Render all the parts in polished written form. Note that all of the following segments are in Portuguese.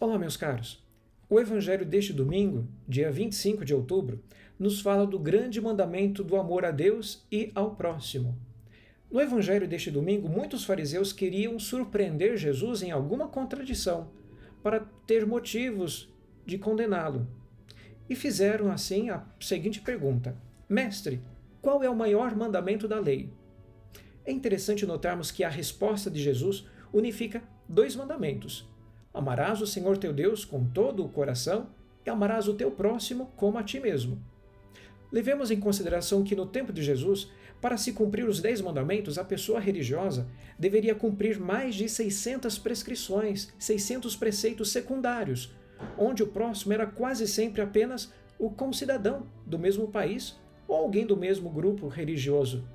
Olá, meus caros! O Evangelho deste domingo, dia 25 de outubro, nos fala do grande mandamento do amor a Deus e ao próximo. No Evangelho deste domingo, muitos fariseus queriam surpreender Jesus em alguma contradição, para ter motivos de condená-lo. E fizeram assim a seguinte pergunta: Mestre, qual é o maior mandamento da lei? É interessante notarmos que a resposta de Jesus unifica dois mandamentos: amarás o Senhor teu Deus com todo o coração e amarás o teu próximo como a ti mesmo. Levemos em consideração que no tempo de Jesus, para se cumprir os 10 mandamentos, a pessoa religiosa deveria cumprir mais de 600 prescrições, 600 preceitos secundários, onde o próximo era quase sempre apenas o concidadão do mesmo país ou alguém do mesmo grupo religioso.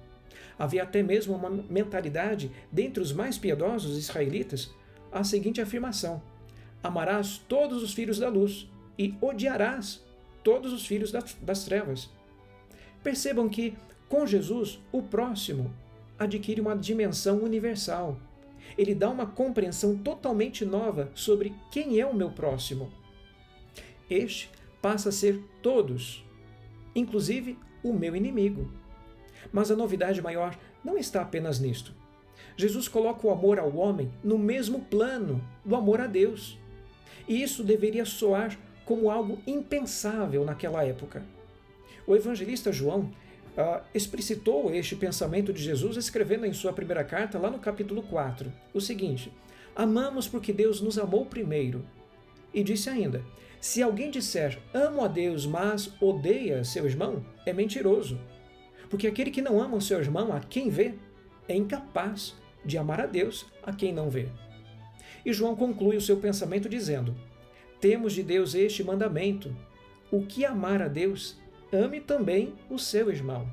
Havia até mesmo uma mentalidade dentre os mais piedosos israelitas a seguinte afirmação: amarás todos os filhos da luz e odiarás todos os filhos das trevas. Percebam que, com Jesus, o próximo adquire uma dimensão universal. Ele dá uma compreensão totalmente nova sobre quem é o meu próximo. Este passa a ser todos, inclusive o meu inimigo. Mas a novidade maior não está apenas nisto. Jesus coloca o amor ao homem no mesmo plano do amor a Deus. E isso deveria soar como algo impensável naquela época. O evangelista João explicitou este pensamento de Jesus escrevendo em sua primeira carta, lá no capítulo 4, o seguinte: amamos porque Deus nos amou primeiro. E disse ainda: se alguém disser amo a Deus, mas odeia seu irmão, é mentiroso. Porque aquele que não ama o seu irmão, a quem vê, é incapaz de amar a Deus a quem não vê. E João conclui o seu pensamento dizendo: temos de Deus este mandamento: o que amar a Deus, ame também o seu irmão.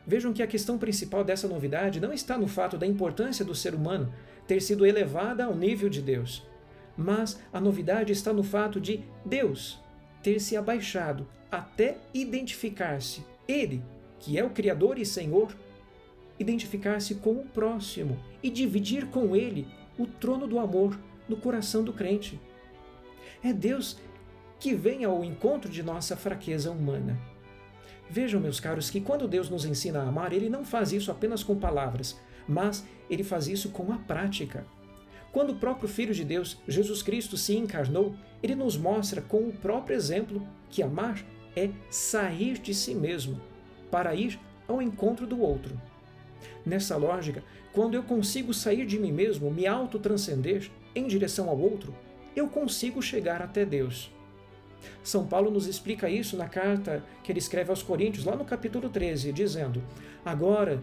Vejam que a questão principal dessa novidade não está no fato da importância do ser humano ter sido elevada ao nível de Deus, mas a novidade está no fato de Deus ter se abaixado até identificar-se, Ele, que é o Criador e Senhor, identificar-se com o próximo e dividir com ele o trono do amor no coração do crente. É Deus que vem ao encontro de nossa fraqueza humana. Vejam, meus caros, que quando Deus nos ensina a amar, Ele não faz isso apenas com palavras, mas Ele faz isso com a prática. Quando o próprio Filho de Deus, Jesus Cristo, se encarnou, Ele nos mostra com o próprio exemplo que amar é sair de si mesmo para ir ao encontro do outro. Nessa lógica, quando eu consigo sair de mim mesmo, me autotranscender em direção ao outro, eu consigo chegar até Deus. São Paulo nos explica isso na carta que ele escreve aos Coríntios, lá no capítulo 13, dizendo: agora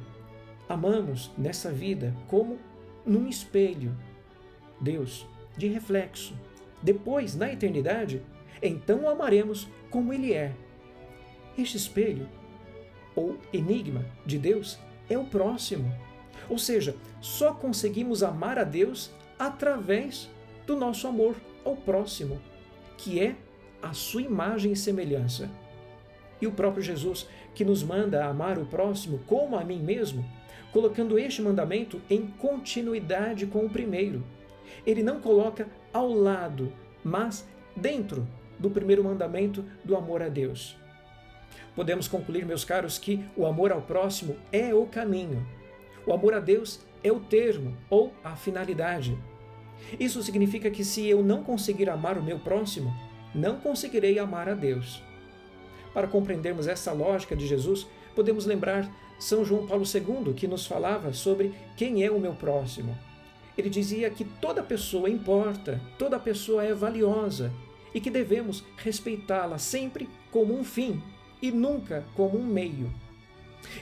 amamos nessa vida como num espelho Deus, de reflexo. Depois, na eternidade, então o amaremos como Ele é. Este espelho, ou enigma de Deus, é o próximo. Ou seja, só conseguimos amar a Deus através do nosso amor ao próximo, que é a sua imagem e semelhança. E o próprio Jesus, que nos manda a amar o próximo como a mim mesmo, colocando este mandamento em continuidade com o primeiro. Ele não coloca ao lado, mas dentro do primeiro mandamento do amor a Deus. Podemos concluir, meus caros, que o amor ao próximo é o caminho. O amor a Deus é o termo ou a finalidade. Isso significa que se eu não conseguir amar o meu próximo, não conseguirei amar a Deus. Para compreendermos essa lógica de Jesus, podemos lembrar São João Paulo II, que nos falava sobre quem é o meu próximo. Ele dizia que toda pessoa importa, toda pessoa é valiosa e que devemos respeitá-la sempre como um fim e nunca como um meio.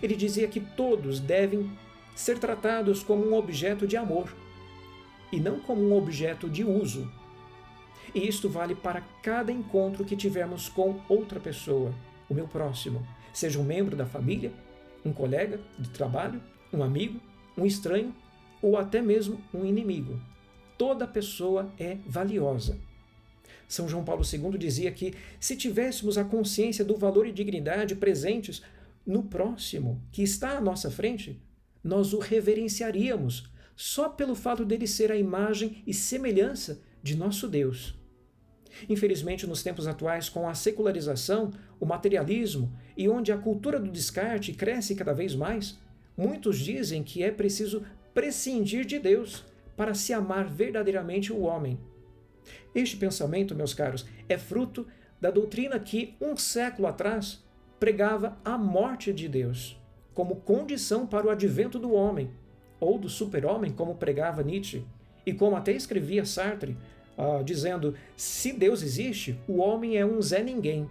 Ele dizia que todos devem ser tratados como um objeto de amor e não como um objeto de uso. E isto vale para cada encontro que tivermos com outra pessoa, o meu próximo, seja um membro da família, um colega de trabalho, um amigo, um estranho ou até mesmo um inimigo. Toda pessoa é valiosa. São João Paulo II dizia que se tivéssemos a consciência do valor e dignidade presentes no próximo que está à nossa frente, nós o reverenciaríamos só pelo fato dele ser a imagem e semelhança de nosso Deus. Infelizmente, nos tempos atuais, com a secularização, o materialismo e onde a cultura do descarte cresce cada vez mais, muitos dizem que é preciso prescindir de Deus para se amar verdadeiramente o homem. Este pensamento, meus caros, é fruto da doutrina que, um século atrás, pregava a morte de Deus como condição para o advento do homem, ou do super-homem, como pregava Nietzsche, e como até escrevia Sartre, dizendo: se Deus existe, o homem é um Zé Ninguém.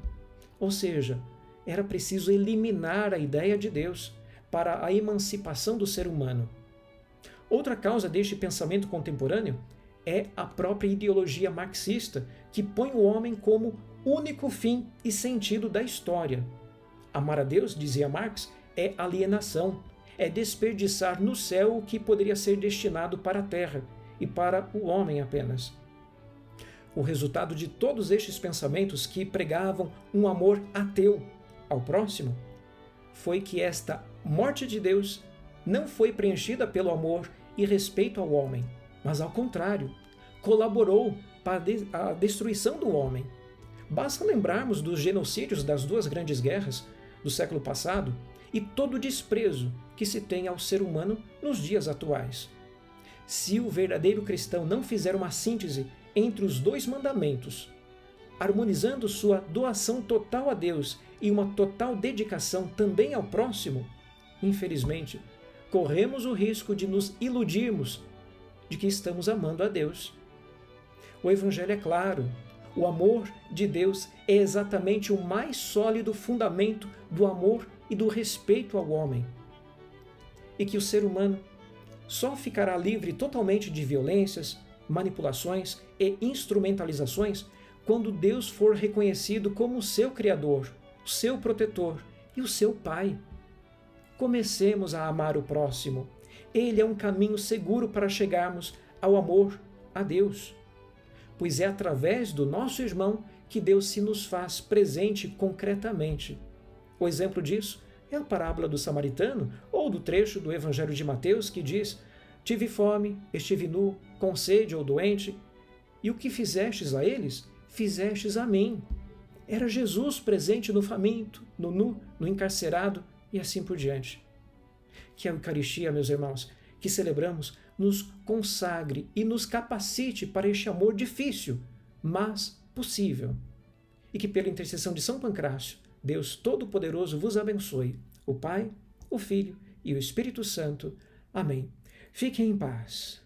Ou seja, era preciso eliminar a ideia de Deus para a emancipação do ser humano. Outra causa deste pensamento contemporâneo é a própria ideologia marxista, que põe o homem como único fim e sentido da história. Amar a Deus, dizia Marx, é alienação, é desperdiçar no céu o que poderia ser destinado para a terra e para o homem apenas. O resultado de todos estes pensamentos que pregavam um amor ateu ao próximo foi que esta morte de Deus não foi preenchida pelo amor e respeito ao homem, mas ao contrário, colaborou para a destruição do homem. Basta lembrarmos dos genocídios das duas grandes guerras do século passado e todo o desprezo que se tem ao ser humano nos dias atuais. Se o verdadeiro cristão não fizer uma síntese entre os dois mandamentos, harmonizando sua doação total a Deus e uma total dedicação também ao próximo, infelizmente, corremos o risco de nos iludirmos de que estamos amando a Deus. O Evangelho é claro. O amor de Deus é exatamente o mais sólido fundamento do amor e do respeito ao homem. E que o ser humano só ficará livre totalmente de violências, manipulações e instrumentalizações quando Deus for reconhecido como o seu Criador, o seu protetor e o seu Pai. Comecemos a amar o próximo. Ele é um caminho seguro para chegarmos ao amor a Deus, pois é através do nosso irmão que Deus se nos faz presente concretamente. O exemplo disso é a parábola do samaritano ou do trecho do Evangelho de Mateus que diz: tive fome, estive nu, com sede ou doente, e o que fizestes a eles, fizestes a mim. Era Jesus presente no faminto, no nu, no encarcerado e assim por diante. Que a Eucaristia, meus irmãos, que celebramos, nos consagre e nos capacite para este amor difícil, mas possível. E que pela intercessão de São Pancrácio, Deus Todo-Poderoso vos abençoe, o Pai, o Filho e o Espírito Santo. Amém. Fiquem em paz.